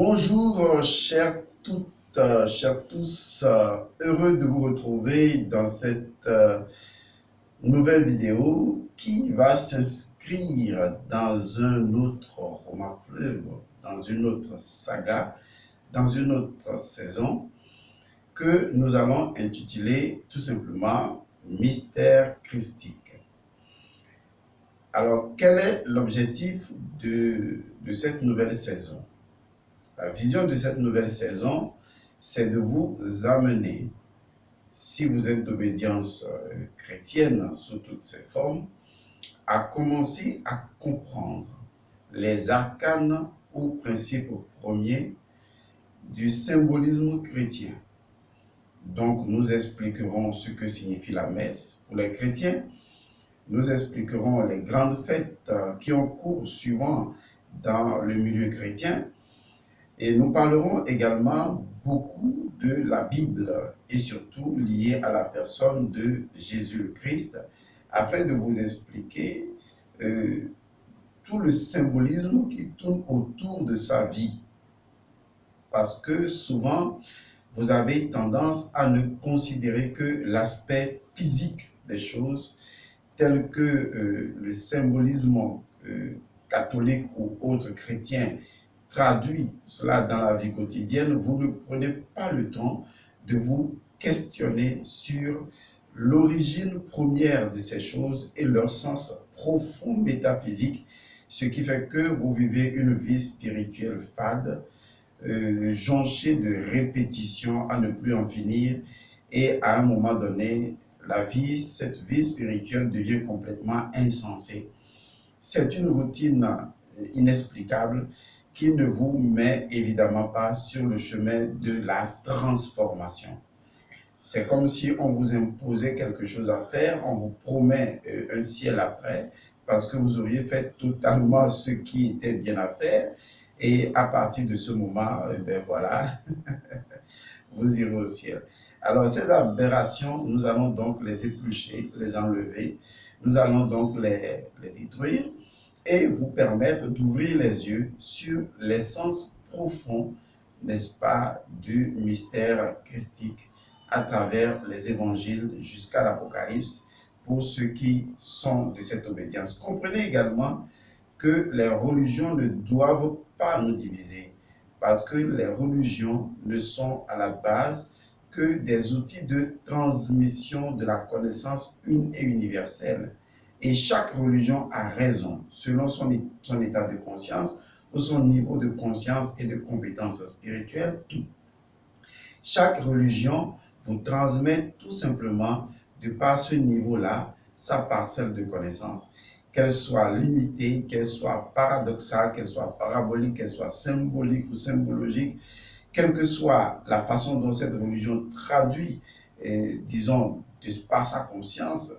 Bonjour, chers toutes, chers tous, heureux de vous retrouver dans cette nouvelle vidéo qui va s'inscrire dans un autre roman fleuve, dans une autre saga, dans une autre saison que nous allons intituler tout simplement Mystère christique. Alors, quel est l'objectif de cette nouvelle saison? La vision de cette nouvelle saison, c'est de vous amener, si vous êtes d'obédience chrétienne sous toutes ses formes, à commencer à comprendre les arcanes ou principes premiers du symbolisme chrétien. Donc, nous expliquerons ce que signifie la messe pour les chrétiens. Nous expliquerons les grandes fêtes qui ont cours souvent dans le milieu chrétien. Et nous parlerons également beaucoup de la Bible et surtout liée à la personne de Jésus le Christ, afin de vous expliquer tout le symbolisme qui tourne autour de sa vie. Parce que souvent, vous avez tendance à ne considérer que l'aspect physique des choses, tel que le symbolisme catholique ou autre chrétien traduit cela dans la vie quotidienne. Vous ne prenez pas le temps de vous questionner sur l'origine première de ces choses et leur sens profond métaphysique, ce qui fait que vous vivez une vie spirituelle fade, jonchée de répétitions à ne plus en finir, et à un moment donné, cette vie spirituelle devient complètement insensée. C'est une routine inexplicable qui ne vous met évidemment pas sur le chemin de la transformation. C'est comme si on vous imposait quelque chose à faire, on vous promet un ciel après, parce que vous auriez fait totalement ce qui était bien à faire, et à partir de ce moment, ben voilà, vous irez au ciel. Alors ces aberrations, nous allons donc les éplucher, les enlever, nous allons donc les détruire, et vous permettre d'ouvrir les yeux sur l'essence profonde, n'est-ce pas, du mystère christique à travers les évangiles jusqu'à l'Apocalypse pour ceux qui sont de cette obédience. Comprenez également que les religions ne doivent pas nous diviser, parce que les religions ne sont à la base que des outils de transmission de la connaissance une et universelle. Et chaque religion a raison, selon son état de conscience ou son niveau de conscience et de compétence spirituelle. Chaque religion vous transmet tout simplement, de par ce niveau-là, sa parcelle de connaissance. Qu'elle soit limitée, qu'elle soit paradoxale, qu'elle soit parabolique, qu'elle soit symbolique ou symbologique, quelle que soit la façon dont cette religion traduit, disons, par sa conscience,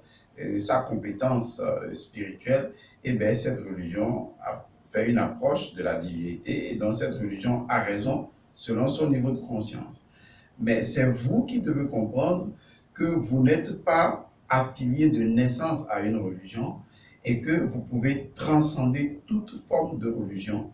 sa compétence spirituelle, et bien cette religion a fait une approche de la divinité, et donc cette religion a raison selon son niveau de conscience. Mais c'est vous qui devez comprendre que vous n'êtes pas affilié de naissance à une religion et que vous pouvez transcender toute forme de religion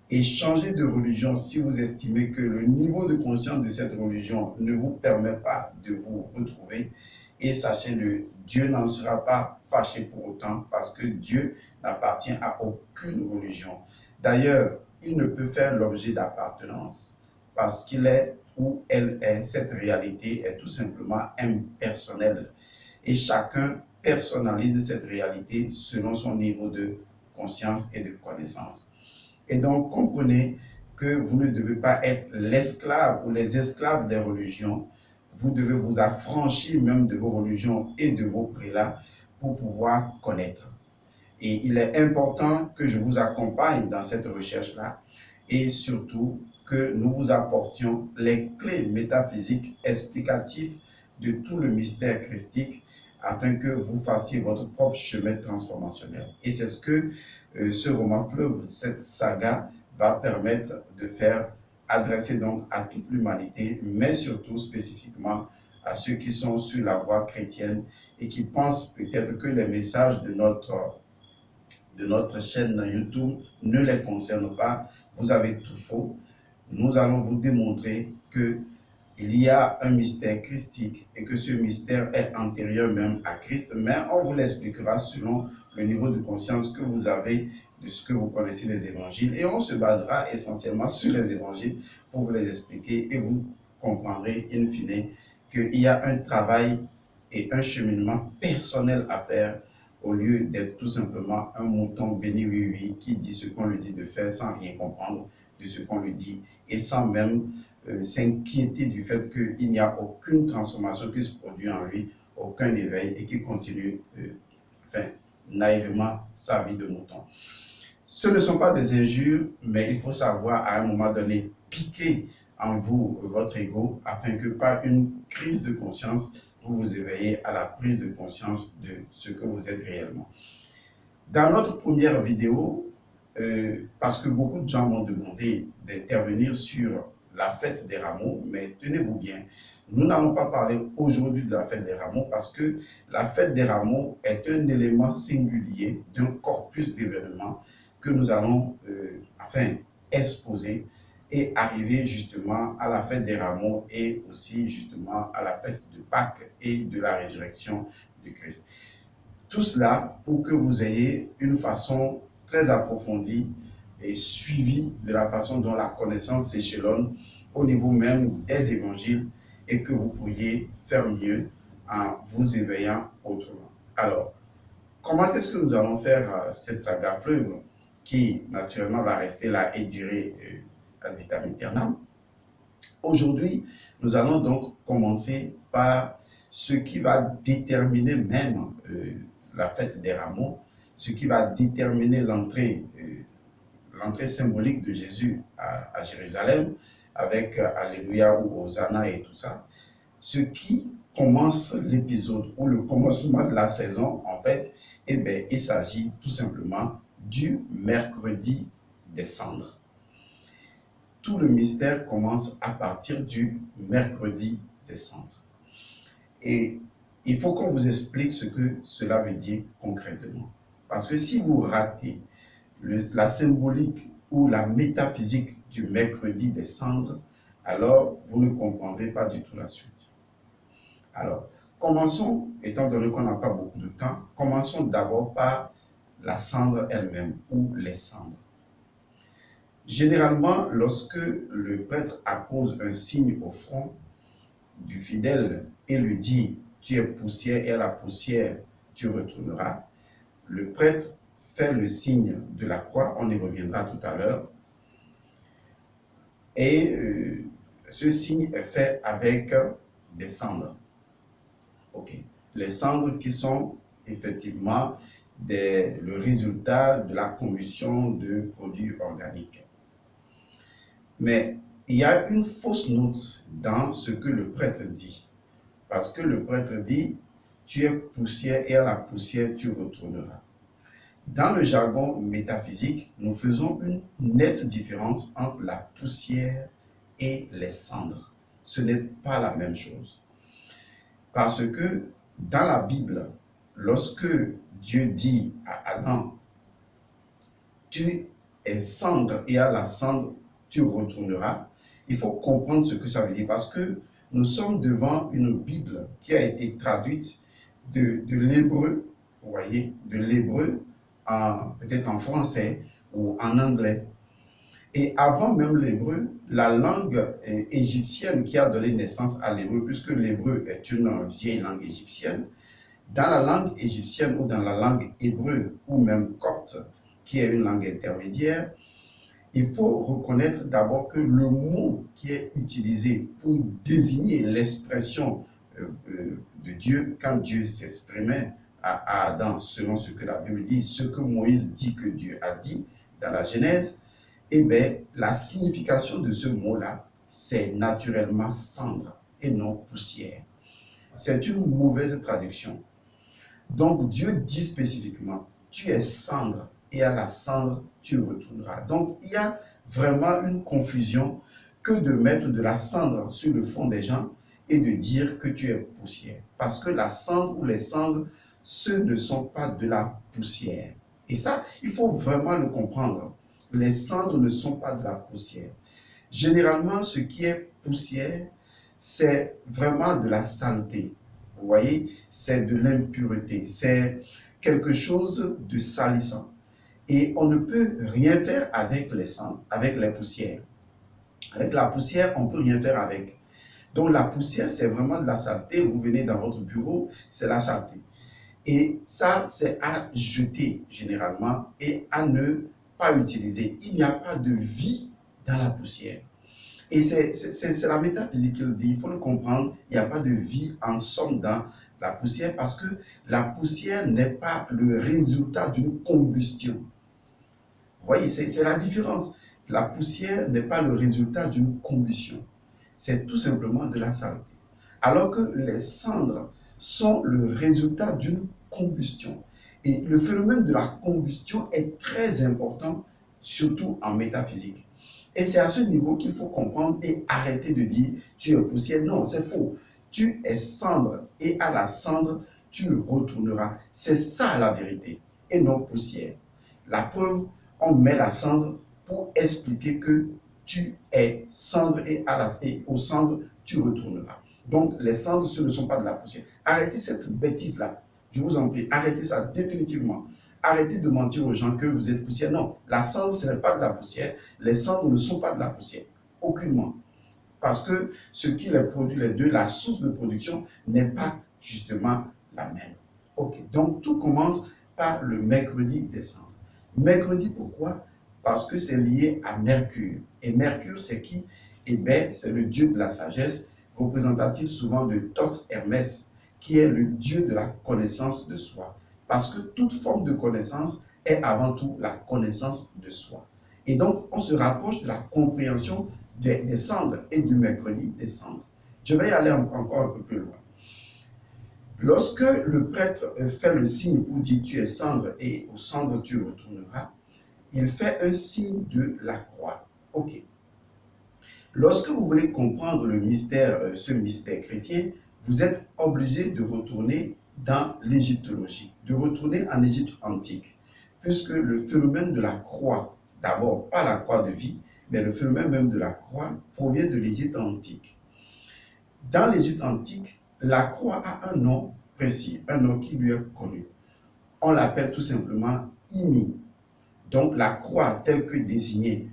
et changer de religion si vous estimez que le niveau de conscience de cette religion ne vous permet pas de vous retrouver. Et sachez-le, Dieu n'en sera pas fâché pour autant, parce que Dieu n'appartient à aucune religion. D'ailleurs, il ne peut faire l'objet d'appartenance, parce qu'il est où elle est. Cette réalité est tout simplement impersonnelle. Et chacun personnalise cette réalité selon son niveau de conscience et de connaissance. Et donc, comprenez que vous ne devez pas être l'esclave ou les esclaves des religions. Vous devez vous affranchir même de vos religions et de vos prélats pour pouvoir connaître. Et il est important que je vous accompagne dans cette recherche-là et surtout que nous vous apportions les clés métaphysiques explicatives de tout le mystère christique afin que vous fassiez votre propre chemin transformationnel. Et c'est ce que ce roman fleuve, cette saga, va permettre de faire, adresser donc à toute l'humanité, mais surtout spécifiquement à ceux qui sont sur la voie chrétienne et qui pensent peut-être que les messages de notre chaîne YouTube ne les concernent pas. Vous avez tout faux. nous allons vous démontrer que il y a un mystère christique et que ce mystère est antérieur même à Christ, mais on vous l'expliquera selon le niveau de conscience que vous avez de ce que vous connaissez des évangiles, et on se basera essentiellement sur les évangiles pour vous les expliquer, et vous comprendrez in fine qu'il y a un travail et un cheminement personnel à faire au lieu d'être tout simplement un mouton béni oui qui dit ce qu'on lui dit de faire sans rien comprendre de ce qu'on lui dit et sans même s'inquiéter du fait qu'il n'y a aucune transformation qui se produit en lui, aucun éveil, et qui continue naïvement sa vie de mouton. Ce ne sont pas des injures, mais il faut savoir à un moment donné piquer en vous votre ego afin que par une crise de conscience, vous vous éveillez à la prise de conscience de ce que vous êtes réellement. Dans notre première vidéo, parce que beaucoup de gens m'ont demandé d'intervenir sur la fête des rameaux, mais tenez-vous bien, nous n'allons pas parler aujourd'hui de la fête des rameaux parce que la fête des rameaux est un élément singulier d'un corpus d'événements que nous allons exposer et arriver justement à la fête des rameaux et aussi justement à la fête de Pâques et de la résurrection de Christ. Tout cela pour que vous ayez une façon très approfondie et suivie de la façon dont la connaissance s'échelonne au niveau même des évangiles et que vous pourriez faire mieux en vous éveillant autrement. Alors, comment est-ce que nous allons faire cette saga fleuve qui naturellement va rester là et durer ad vitam aeternam? Aujourd'hui, nous allons donc commencer par ce qui va déterminer même la fête des rameaux, ce qui va déterminer l'entrée symbolique de Jésus à Jérusalem, avec Alléluia ou Hosanna et tout ça. Ce qui commence l'épisode ou le commencement de la saison, en fait, eh bien, il s'agit tout simplement du mercredi des cendres. Tout le mystère commence à partir du mercredi des cendres. Et il faut qu'on vous explique ce que cela veut dire concrètement. Parce que si vous ratez la symbolique ou la métaphysique du mercredi des cendres, alors vous ne comprendrez pas du tout la suite. Alors, commençons, étant donné qu'on n'a pas beaucoup de temps, commençons d'abord par la cendre elle-même ou les cendres. Généralement, lorsque le prêtre appose un signe au front du fidèle et lui dit « tu es poussière et à la poussière tu retourneras », le prêtre fait le signe de la croix, on y reviendra tout à l'heure, et ce signe est fait avec des cendres. Ok. Les cendres qui sont effectivement le résultat de la combustion de produits organiques. Mais il y a une fausse note dans ce que le prêtre dit. Parce que le prêtre dit, tu es poussière et à la poussière tu retourneras. Dans le jargon métaphysique, nous faisons une nette différence entre la poussière et les cendres. Ce n'est pas la même chose. Parce que dans la Bible, lorsque Dieu dit à Adam, tu es cendre et à la cendre tu retourneras, il faut comprendre ce que ça veut dire parce que nous sommes devant une Bible qui a été traduite de l'hébreu, vous voyez, de l'hébreu peut-être en français ou en anglais. Et avant même l'hébreu, la langue égyptienne qui a donné naissance à l'hébreu, puisque l'hébreu est une vieille langue égyptienne, dans la langue égyptienne ou dans la langue hébreu ou même copte, qui est une langue intermédiaire, il faut reconnaître d'abord que le mot qui est utilisé pour désigner l'expression de Dieu, quand Dieu s'exprimait à Adam, selon ce que la Bible dit, ce que Moïse dit que Dieu a dit dans la Genèse, eh bien, la signification de ce mot-là, c'est naturellement cendre et non poussière. C'est une mauvaise traduction. Donc, Dieu dit spécifiquement, tu es cendre et à la cendre, tu retourneras. Donc, il y a vraiment une confusion que de mettre de la cendre sur le front des gens et de dire que tu es poussière. Parce que la cendre ou les cendres, ce ne sont pas de la poussière. Et ça, il faut vraiment le comprendre. Les cendres ne sont pas de la poussière. Généralement, ce qui est poussière, c'est vraiment de la saleté. Vous voyez, c'est de l'impureté, c'est quelque chose de salissant. Et on ne peut rien faire avec les cendres, avec les poussières. Avec la poussière, on ne peut rien faire avec. Donc la poussière, c'est vraiment de la saleté. Vous venez dans votre bureau, c'est la saleté. Et ça, c'est à jeter généralement et à ne pas utiliser. Il n'y a pas de vie dans la poussière. Et c'est la métaphysique qui le dit, il faut le comprendre, il n'y a pas de vie en somme dans la poussière parce que la poussière n'est pas le résultat d'une combustion. Vous voyez, c'est la différence. La poussière n'est pas le résultat d'une combustion. C'est tout simplement de la saleté. Alors que les cendres sont le résultat d'une combustion. Et le phénomène de la combustion est très important, surtout en métaphysique. Et c'est à ce niveau qu'il faut comprendre et arrêter de dire tu es poussière. Non, c'est faux. Tu es cendre et à la cendre, tu retourneras. C'est ça la vérité et non poussière. La preuve, on met la cendre pour expliquer que tu es cendre et aux cendres, tu retourneras. Donc, les cendres, ce ne sont pas de la poussière. Arrêtez cette bêtise-là. Je vous en prie, arrêtez ça définitivement. Arrêtez de mentir aux gens que vous êtes poussière. Non, la cendre, ce n'est pas de la poussière. Les cendres ne sont pas de la poussière. Aucunement. Parce que ce qui les produit, les deux, la source de production n'est pas justement la même. Ok, donc tout commence par le mercredi des cendres. Mercredi, pourquoi? Parce que c'est lié à Mercure. Et Mercure, c'est qui? Eh bien, c'est le dieu de la sagesse, représentatif souvent de Thoth Hermès, qui est le dieu de la connaissance de soi. Parce que toute forme de connaissance est avant tout la connaissance de soi. Et donc, on se rapproche de la compréhension des cendres et du mercredi des cendres. Je vais y aller encore un peu plus loin. Lorsque le prêtre fait le signe pour dire tu es cendre et aux cendres tu retourneras, il fait un signe de la croix. Ok. Lorsque vous voulez comprendre le mystère, ce mystère chrétien, vous êtes obligé de retourner dans l'égyptologie, de retourner en Égypte antique, puisque le phénomène de la croix, d'abord pas la croix de vie, mais le phénomène même de la croix provient de l'Égypte antique. Dans l'Égypte antique, la croix a un nom précis, un nom qui lui est connu. On l'appelle tout simplement Imi. Donc la croix telle que désignée,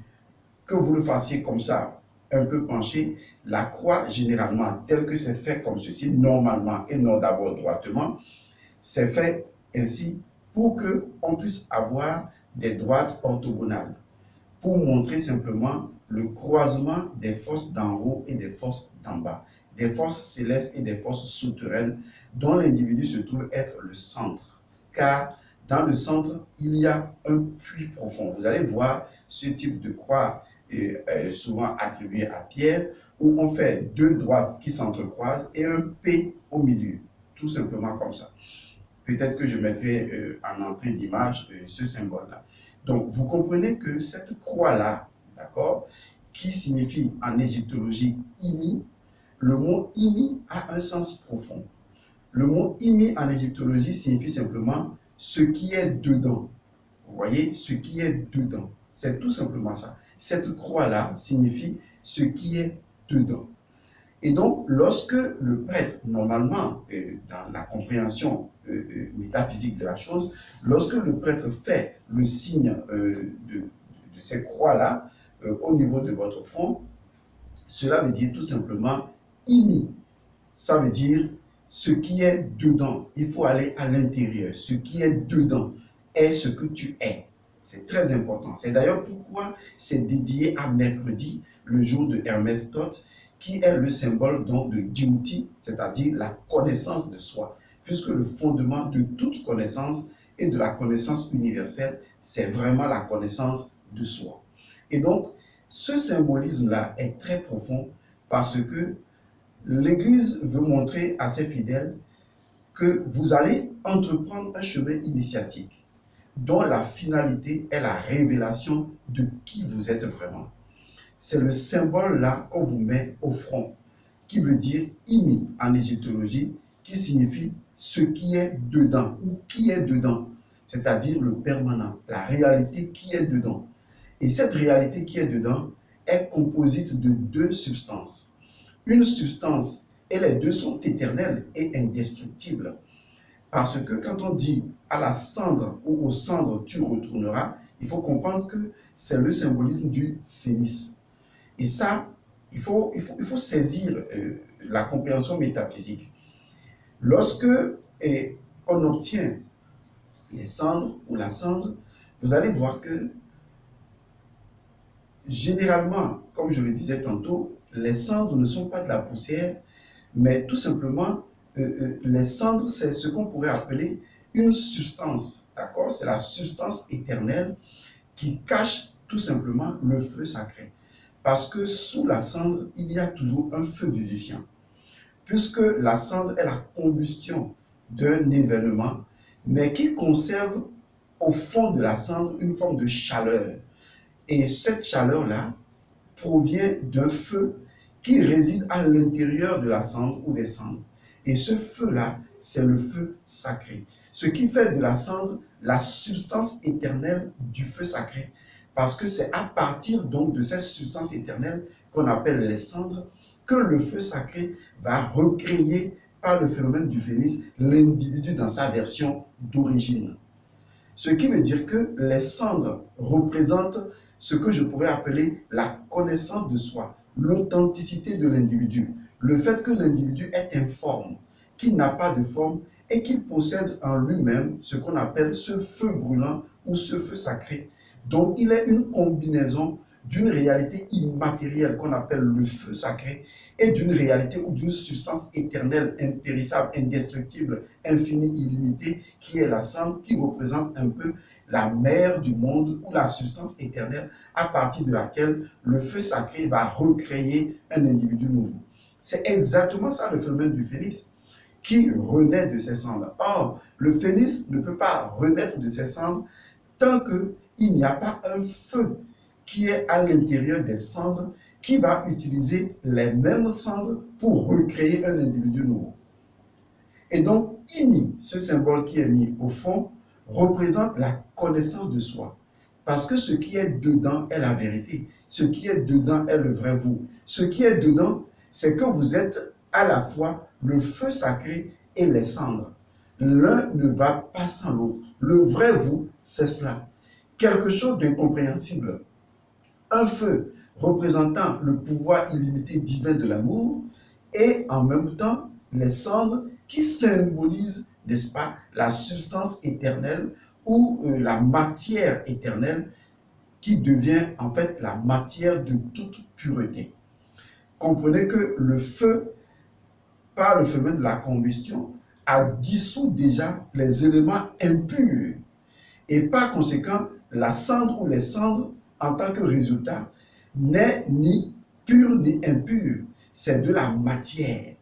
que vous le fassiez comme ça, un peu penché, la croix généralement telle que c'est fait comme ceci, normalement et non d'abord droitement, c'est fait ainsi pour qu'on puisse avoir des droites orthogonales, pour montrer simplement le croisement des forces d'en haut et des forces d'en bas, des forces célestes et des forces souterraines dont l'individu se trouve être le centre. Car dans le centre, il y a un puits profond. Vous allez voir ce type de croix souvent attribué à Pierre, où on fait deux droites qui s'entrecroisent et un P au milieu, tout simplement comme ça. Peut-être que je mettrai en entrée d'image ce symbole-là. Donc, vous comprenez que cette croix-là, d'accord, qui signifie en égyptologie Imi, le mot Imi a un sens profond. Le mot Imi en égyptologie signifie simplement ce qui est dedans. Vous voyez, ce qui est dedans. C'est tout simplement ça. Cette croix-là signifie ce qui est dedans. Et donc, lorsque le prêtre, normalement, dans la compréhension métaphysique de la chose, lorsque le prêtre fait le signe de ces croix-là au niveau de votre front, cela veut dire tout simplement Imi. Ça veut dire ce qui est dedans. Il faut aller à l'intérieur. Ce qui est dedans est ce que tu es. C'est très important. C'est d'ailleurs pourquoi c'est dédié à mercredi, le jour de Hermès Thoth, qui est le symbole donc de Diouti, c'est-à-dire la connaissance de soi. Puisque le fondement de toute connaissance et de la connaissance universelle, c'est vraiment la connaissance de soi. Et donc, ce symbolisme-là est très profond parce que l'Église veut montrer à ses fidèles que vous allez entreprendre un chemin initiatique dont la finalité est la révélation de qui vous êtes vraiment. C'est le symbole là qu'on vous met au front, qui veut dire Imi en égyptologie, qui signifie ce qui est dedans ou qui est dedans, c'est-à-dire le permanent, la réalité qui est dedans. Et cette réalité qui est dedans est composite de deux substances. Une substance, et les deux sont éternelles et indestructibles. Parce que quand on dit à la cendre ou aux cendres tu retourneras, il faut comprendre que c'est le symbolisme du phénix. Et ça, il faut saisir la compréhension métaphysique. Lorsque on obtient les cendres ou la cendre, vous allez voir que généralement, comme je le disais tantôt, les cendres ne sont pas de la poussière, mais tout simplement, les cendres, c'est ce qu'on pourrait appeler une substance, d'accord? C'est la substance éternelle qui cache tout simplement le feu sacré. Parce que sous la cendre, il y a toujours un feu vivifiant. Puisque la cendre est la combustion d'un événement, mais qui conserve au fond de la cendre une forme de chaleur. Et cette chaleur-là provient d'un feu qui réside à l'intérieur de la cendre ou des cendres. Et ce feu-là, c'est le feu sacré. Ce qui fait de la cendre la substance éternelle du feu sacré. Parce que c'est à partir donc de cette substance éternelle qu'on appelle les cendres que le feu sacré va recréer par le phénomène du phénix l'individu dans sa version d'origine. Ce qui veut dire que les cendres représentent ce que je pourrais appeler la connaissance de soi, l'authenticité de l'individu, le fait que l'individu est informe, qu'il n'a pas de forme et qu'il possède en lui-même ce qu'on appelle ce feu brûlant ou ce feu sacré, dont il est une combinaison d'une réalité immatérielle qu'on appelle le feu sacré et d'une réalité ou d'une substance éternelle, impérissable, indestructible, infinie, illimitée, qui est la cendre, qui représente un peu la mère du monde ou la substance éternelle à partir de laquelle le feu sacré va recréer un individu nouveau. C'est exactement ça le phénomène du phénix, qui renaît de ses cendres. Or, le phénix ne peut pas renaître de ses cendres tant qu'il n'y a pas un feu qui est à l'intérieur des cendres, qui va utiliser les mêmes cendres pour recréer un individu nouveau. Et donc, Ini, ce symbole qui est mis au fond, représente la connaissance de soi. Parce que ce qui est dedans est la vérité. Ce qui est dedans est le vrai vous. Ce qui est dedans, c'est que vous êtes à la fois le feu sacré et les cendres. L'un ne va pas sans l'autre. Le vrai vous, c'est cela. Quelque chose d'incompréhensible. Un feu représentant le pouvoir illimité divin de l'amour et en même temps les cendres qui symbolisent, n'est-ce pas, la substance éternelle ou la matière éternelle qui devient en fait la matière de toute pureté. Comprenez que le feu, par le phénomène de la combustion, a dissous déjà les éléments impurs. Et par conséquent, la cendre ou les cendres, en tant que résultat, n'est ni pure ni impure. C'est de la matière.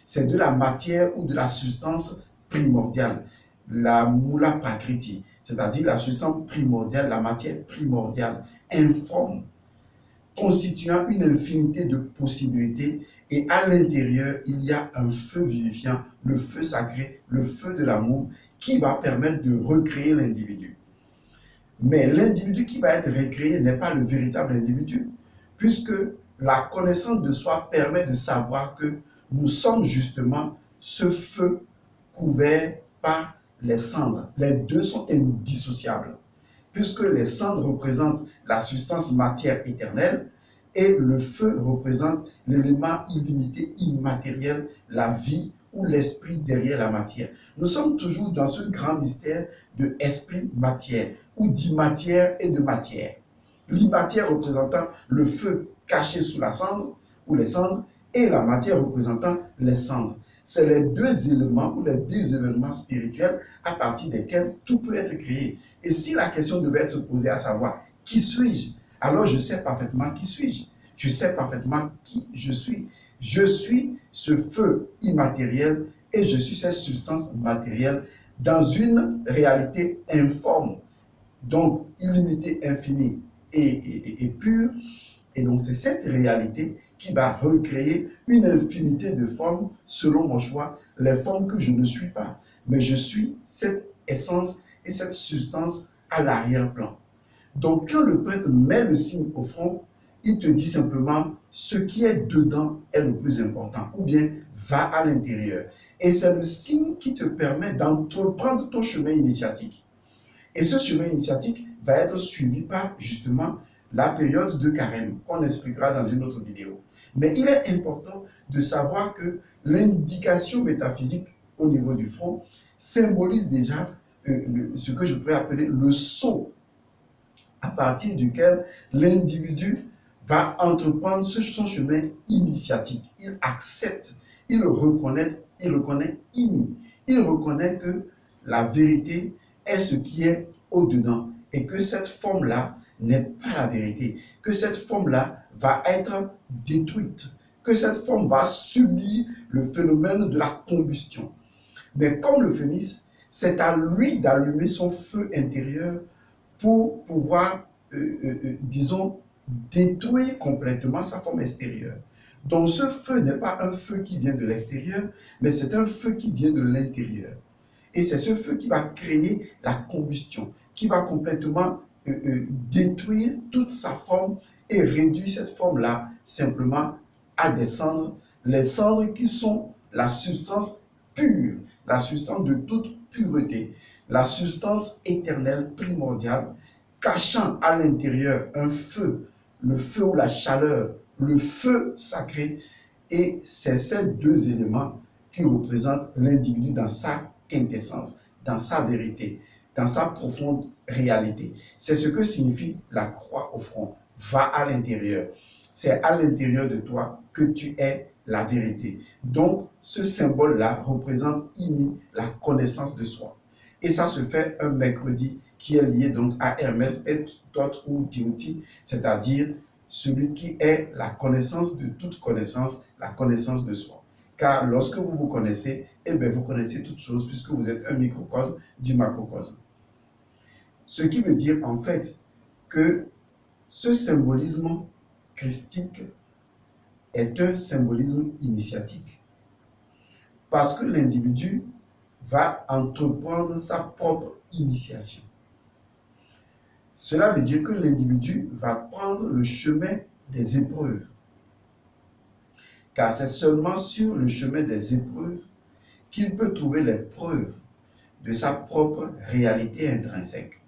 C'est de la matière ou de la substance primordiale. La moula prakriti, c'est-à-dire la substance primordiale, la matière primordiale, informe, constituant une infinité de possibilités. Et à l'intérieur, il y a un feu vivifiant, le feu sacré, le feu de l'amour, qui va permettre de recréer l'individu. Mais l'individu qui va être recréé n'est pas le véritable individu, puisque la connaissance de soi permet de savoir que nous sommes justement ce feu couvert par les cendres. Les deux sont indissociables, puisque les cendres représentent la substance matière éternelle et le feu représente l'élément illimité, immatériel, la vie ou l'esprit derrière la matière. Nous sommes toujours dans ce grand mystère de esprit-matière ou d'imatière et de matière. L'imatière représentant le feu caché sous la cendre ou les cendres et la matière représentant les cendres. C'est les deux éléments ou les deux événements spirituels à partir desquels tout peut être créé. Et si la question devait être posée à savoir qui suis-je, alors je sais parfaitement qui suis-je. Je sais parfaitement qui je suis. Je suis ce feu immatériel et je suis cette substance matérielle dans une réalité informe, donc illimitée, infinie et pure. Et donc c'est cette réalité qui va recréer une infinité de formes selon mon choix, les formes que je ne suis pas. Mais je suis cette essence et cette substance à l'arrière-plan. Donc quand le prêtre met le signe au front, il te dit simplement ce qui est dedans est le plus important, ou bien va à l'intérieur. Et c'est le signe qui te permet d'entreprendre ton chemin initiatique. Et ce chemin initiatique va être suivi par justement la période de carême, qu'on expliquera dans une autre vidéo. Mais il est important de savoir que l'indication métaphysique au niveau du front symbolise déjà ce que je pourrais appeler le saut à partir duquel l'individu va entreprendre son chemin initiatique. Il accepte, il reconnaît, il reconnaît que la vérité est ce qui est au-dedans et que cette forme-là n'est pas la vérité, que cette forme-là va être détruite, que cette forme va subir le phénomène de la combustion. Mais comme le phénix, c'est à lui d'allumer son feu intérieur pour pouvoir, disons, détruire complètement sa forme extérieure. Donc ce feu n'est pas un feu qui vient de l'extérieur, mais c'est un feu qui vient de l'intérieur. Et c'est ce feu qui va créer la combustion, qui va complètement détruire toute sa forme et réduire cette forme-là simplement à des cendres. Les cendres qui sont la substance pure, la substance de toute pureté, la substance éternelle primordiale, cachant à l'intérieur un feu, le feu ou la chaleur, le feu sacré. Et c'est ces deux éléments qui représentent l'individu dans sa quintessence, dans sa vérité, dans sa profonde réalité. C'est ce que signifie la croix au front. Va à l'intérieur. C'est à l'intérieur de toi que tu es la vérité. Donc, ce symbole-là représente la connaissance de soi. Et ça se fait un mercredi qui est lié donc à Hermès et Thoth ou Dioti, c'est-à-dire celui qui est la connaissance de toute connaissance, la connaissance de soi. Car lorsque vous vous connaissez, eh bien vous connaissez toutes choses puisque vous êtes un microcosme du macrocosme. Ce qui veut dire en fait que ce symbolisme christique est un symbolisme initiatique. Parce que l'individu va entreprendre sa propre initiation. Cela veut dire que l'individu va prendre le chemin des épreuves. Car c'est seulement sur le chemin des épreuves qu'il peut trouver les preuves de sa propre réalité intrinsèque.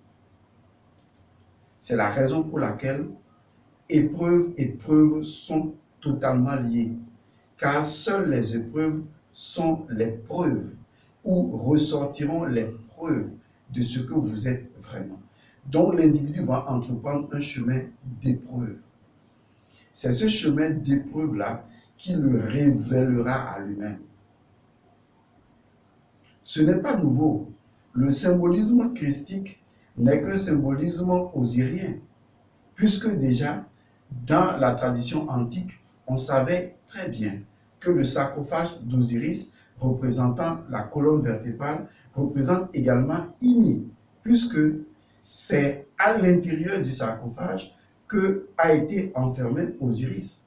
C'est la raison pour laquelle épreuves et preuves sont totalement liées. Car seules les épreuves sont les preuves ou ressortiront les preuves de ce que vous êtes vraiment. Donc l'individu va entreprendre un chemin d'épreuve. C'est ce chemin d'épreuve-là qui le révélera à lui-même. Ce n'est pas nouveau. Le symbolisme christique n'est qu'un symbolisme osirien, puisque déjà, dans la tradition antique, on savait très bien que le sarcophage d'Osiris, représentant la colonne vertébrale, représente également Imi, puisque c'est à l'intérieur du sarcophage que a été enfermé Osiris.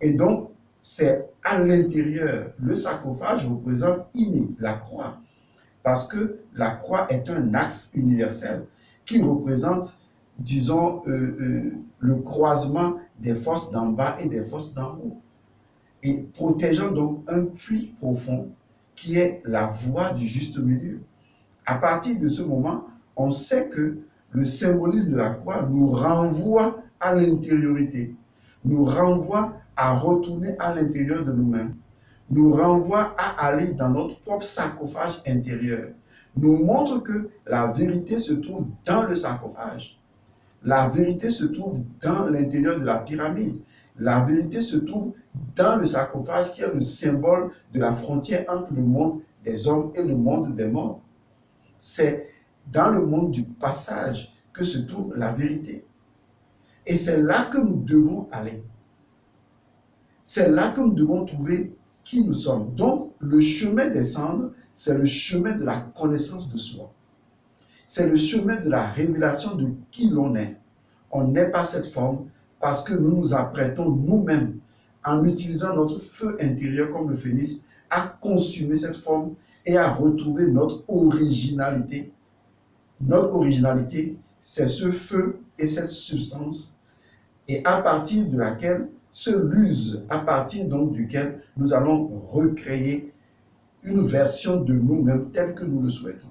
Et donc, c'est à l'intérieur. Le sarcophage représente Imi, la croix, parce que la croix est un axe universel qui représente, disons, le croisement des forces d'en bas et des forces d'en haut, et protégeant donc un puits profond qui est la voie du juste milieu. À partir de ce moment, on sait que le symbolisme de la croix nous renvoie à l'intériorité, nous renvoie à retourner à l'intérieur de nous-mêmes, nous renvoie à aller dans notre propre sarcophage intérieur, nous montre que la vérité se trouve dans le sarcophage. La vérité se trouve dans l'intérieur de la pyramide. La vérité se trouve dans le sarcophage qui est le symbole de la frontière entre le monde des hommes et le monde des morts. C'est dans le monde du passage que se trouve la vérité. Et c'est là que nous devons aller. C'est là que nous devons trouver qui nous sommes. Donc, le chemin des cendres, c'est le chemin de la connaissance de soi. C'est le chemin de la révélation de qui l'on est. On n'est pas cette forme parce que nous nous apprêtons nous-mêmes, en utilisant notre feu intérieur comme le phénix, à consumer cette forme et à retrouver notre originalité. Notre originalité, c'est ce feu et cette substance. et à partir de laquelle se l'use, à partir donc duquel nous allons recréer une version de nous-mêmes telle que nous le souhaitons.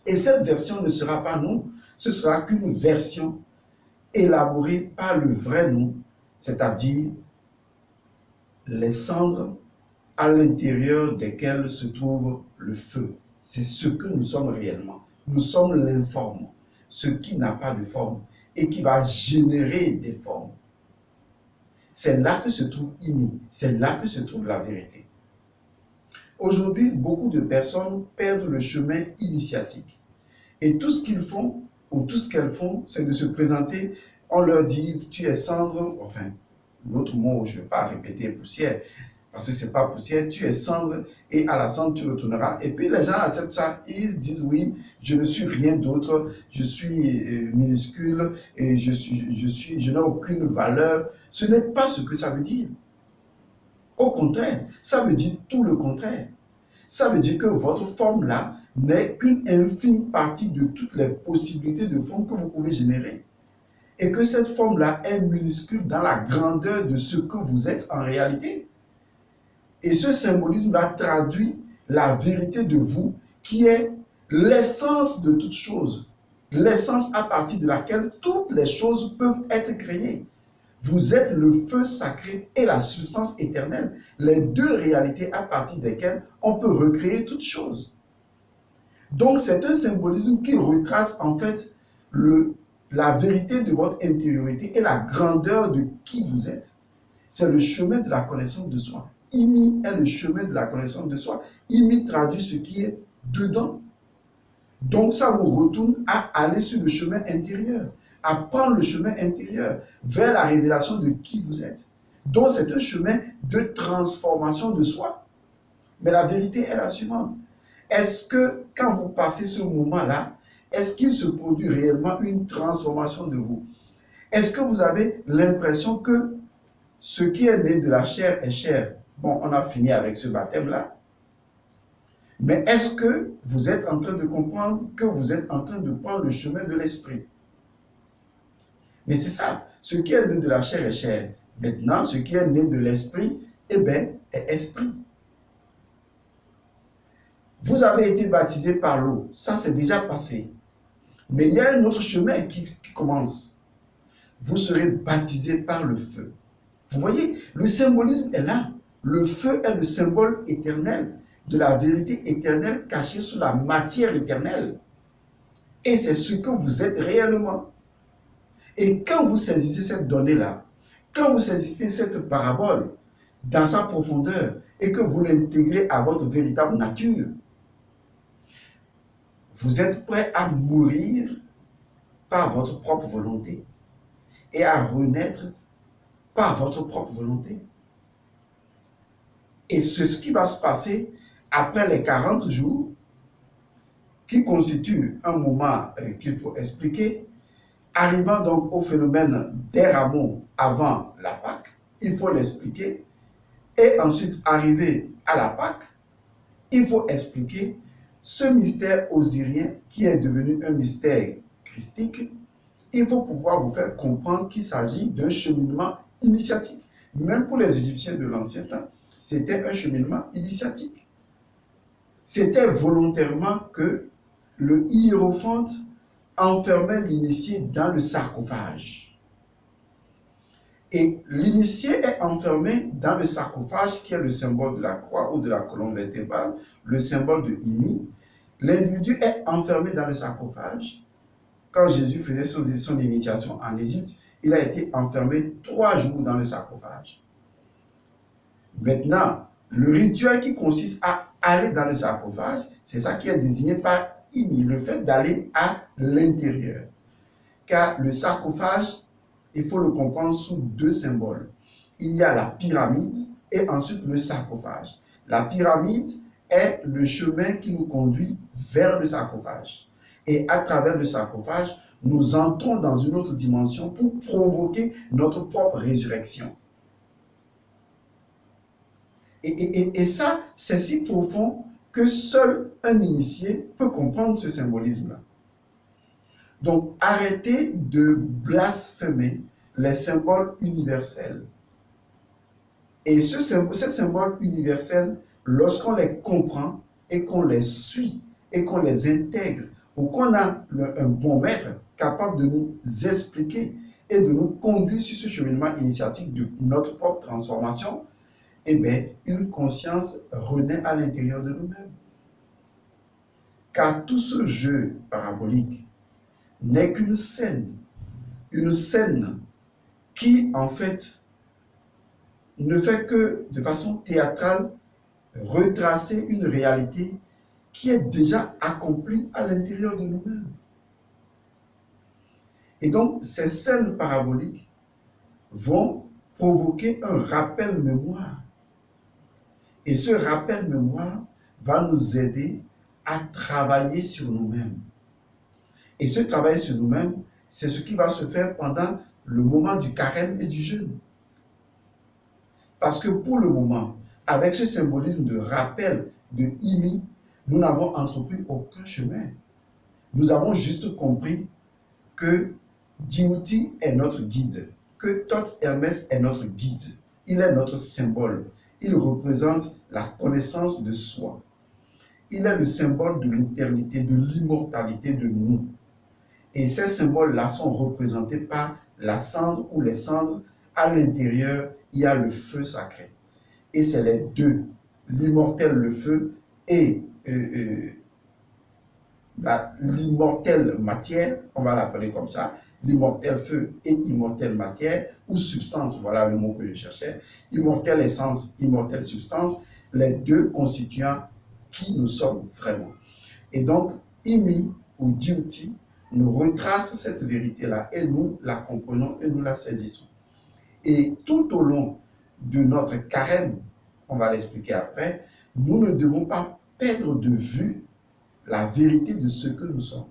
Et cette version ne sera pas nous, ce sera qu'une version élaborée par le vrai nous, c'est-à-dire les cendres à l'intérieur desquelles se trouve le feu. C'est ce que nous sommes réellement. Nous sommes l'informe, ce qui n'a pas de forme et qui va générer des formes. C'est là que se trouve Imi, c'est là que se trouve la vérité. Aujourd'hui, beaucoup de personnes perdent le chemin initiatique. Et tout ce qu'ils font, ou tout ce qu'elles font, c'est de se présenter. On leur dit, tu es cendre, enfin, l'autre mot, je ne vais pas répéter poussière, parce que ce n'est pas poussière, tu es cendre, et à la cendre, tu retourneras. Et puis les gens acceptent ça, ils disent, oui, je ne suis rien d'autre, je suis minuscule, et je n'ai aucune valeur. Ce n'est pas ce que ça veut dire. Au contraire, ça veut dire tout le contraire. Ça veut dire que votre forme-là n'est qu'une infime partie de toutes les possibilités de forme que vous pouvez générer. Et que cette forme-là est minuscule dans la grandeur de ce que vous êtes en réalité. Et ce symbolisme-là traduit la vérité de vous qui est l'essence de toutes choses. L'essence à partir de laquelle toutes les choses peuvent être créées. Vous êtes le feu sacré et la substance éternelle, les deux réalités à partir desquelles on peut recréer toutes choses. Donc c'est un symbolisme qui retrace en fait la vérité de votre intériorité et la grandeur de qui vous êtes. C'est le chemin de la connaissance de soi. Imi est le chemin de la connaissance de soi. Imi traduit ce qui est dedans. Donc ça vous retourne à aller sur le chemin intérieur, à prendre le chemin intérieur vers la révélation de qui vous êtes. Donc c'est un chemin de transformation de soi. Mais la vérité est la suivante. Est-ce que quand vous passez ce moment-là, est-ce qu'il se produit réellement une transformation de vous? Est-ce que vous avez l'impression que ce qui est né de la chair est chair? Bon, on a fini avec ce baptême-là. Mais est-ce que vous êtes en train de comprendre que vous êtes en train de prendre le chemin de l'esprit? Mais c'est ça, ce qui est né de la chair est chair. Maintenant, ce qui est né de l'esprit, eh bien, est esprit. Vous avez été baptisé par l'eau, ça c'est déjà passé. Mais il y a un autre chemin qui commence. Vous serez baptisé par le feu. Vous voyez, le symbolisme est là. Le feu est le symbole éternel de la vérité éternelle cachée sous la matière éternelle. Et c'est ce que vous êtes réellement. Et quand vous saisissez cette donnée-là, quand vous saisissez cette parabole dans sa profondeur et que vous l'intégrez à votre véritable nature, vous êtes prêt à mourir par votre propre volonté et à renaître par votre propre volonté. Et c'est ce qui va se passer après les 40 jours, qui constitue un moment qu'il faut expliquer. Arrivant donc au phénomène des rameaux avant la Pâque, il faut l'expliquer. Et ensuite, arriver à la Pâque, il faut expliquer ce mystère osirien qui est devenu un mystère christique. Il faut pouvoir vous faire comprendre qu'il s'agit d'un cheminement initiatique. Même pour les Égyptiens de l'ancien temps, c'était un cheminement initiatique. C'était volontairement que le hiérophante enfermait l'initié dans le sarcophage. Et l'initié est enfermé dans le sarcophage qui est le symbole de la croix ou de la colonne vertébrale, le symbole de Imi. L'individu est enfermé dans le sarcophage. Quand Jésus faisait son initiation en Égypte, il a été enfermé 3 jours dans le sarcophage. Maintenant, le rituel qui consiste à aller dans le sarcophage, c'est ça qui est désigné par Imi, le fait d'aller à l'intérieur. Car le sarcophage, il faut le comprendre sous 2 symboles. Il y a la pyramide et ensuite le sarcophage. La pyramide est le chemin qui nous conduit vers le sarcophage. Et à travers le sarcophage, nous entrons dans une autre dimension pour provoquer notre propre résurrection. Et ça, c'est si profond que seul un initié peut comprendre ce symbolisme-là. Donc, arrêtez de blasphémer les symboles universels. Et ces symboles universels, lorsqu'on les comprend et qu'on les suit et qu'on les intègre, ou qu'on a un bon maître capable de nous expliquer et de nous conduire sur ce cheminement initiatique de notre propre transformation, eh bien, une conscience renaît à l'intérieur de nous-mêmes. Car tout ce jeu parabolique n'est qu'une scène qui, en fait, ne fait que, de façon théâtrale, retracer une réalité qui est déjà accomplie à l'intérieur de nous-mêmes. Et donc, ces scènes paraboliques vont provoquer un rappel mémoire. Et ce rappel mémoire va nous aider à travailler sur nous-mêmes. Et ce travail sur nous-mêmes, c'est ce qui va se faire pendant le moment du carême et du jeûne. Parce que pour le moment, avec ce symbolisme de rappel de Imi, nous n'avons entrepris aucun chemin. Nous avons juste compris que Djimouti est notre guide, que Thoth Hermès est notre guide. Il est notre symbole. Il représente la connaissance de soi. Il est le symbole de l'éternité, de l'immortalité de nous. Et ces symboles-là sont représentés par la cendre ou les cendres. À l'intérieur, il y a le feu sacré. Et c'est les deux, l'immortel, le feu, et l'immortelle matière, on va l'appeler comme ça, l'immortel feu et immortelle matière, ou substance, voilà le mot que je cherchais, immortelle essence, immortelle substance, les deux constituant qui nous sommes vraiment. Et donc, Imi ou Djimouti nous retrace cette vérité-là et nous la comprenons et nous la saisissons. Et tout au long de notre carême, on va l'expliquer après, nous ne devons pas perdre de vue la vérité de ce que nous sommes.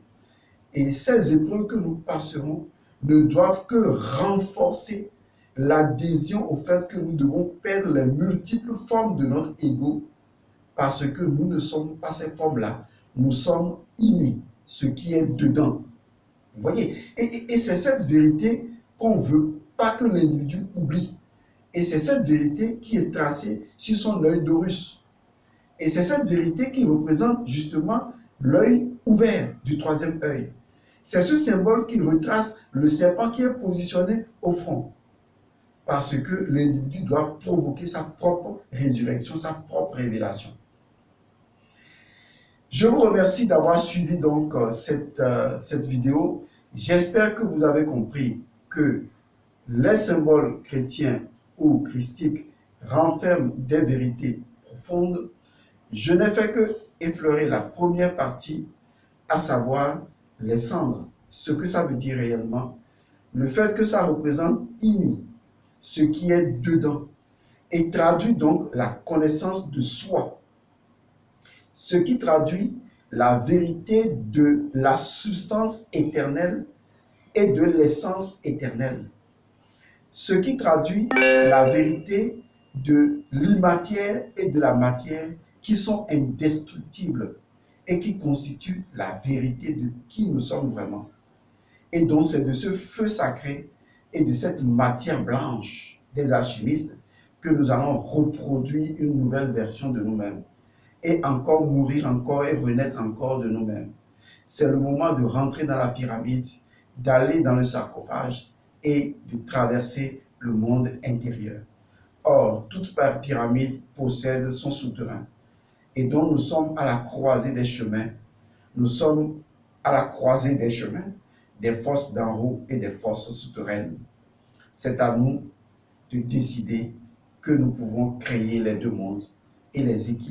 Et ces épreuves que nous passerons ne doivent que renforcer l'adhésion au fait que nous devons perdre les multiples formes de notre ego, parce que nous ne sommes pas ces formes-là. Nous sommes Imi, ce qui est dedans. Vous voyez? Et c'est cette vérité qu'on ne veut pas que l'individu oublie. Et c'est cette vérité qui est tracée sur son œil d'Horus. Et c'est cette vérité qui représente justement l'œil ouvert du troisième œil. C'est ce symbole qui retrace le serpent qui est positionné au front. Parce que l'individu doit provoquer sa propre résurrection, sa propre révélation. Je vous remercie d'avoir suivi donc cette vidéo. J'espère que vous avez compris que les symboles chrétiens ou christiques renferment des vérités profondes. Je n'ai fait que effleurer la première partie, à savoir les cendres, ce que ça veut dire réellement, le fait que ça représente Imi, ce qui est dedans, et traduit donc la connaissance de soi, ce qui traduit la vérité de la substance éternelle et de l'essence éternelle, ce qui traduit la vérité de l'immatière et de la matière qui sont indestructibles et qui constituent la vérité de qui nous sommes vraiment. Et donc c'est de ce feu sacré et de cette matière blanche des alchimistes que nous allons reproduire une nouvelle version de nous-mêmes et encore mourir encore et renaître encore de nous-mêmes. C'est le moment de rentrer dans la pyramide, d'aller dans le sarcophage et de traverser le monde intérieur. Or, toute pyramide possède son souterrain. Et donc, nous sommes à la croisée des chemins. Nous sommes à la croisée des chemins, des forces d'en haut et des forces souterraines. C'est à nous de décider que nous pouvons créer les deux mondes et les équilibrer.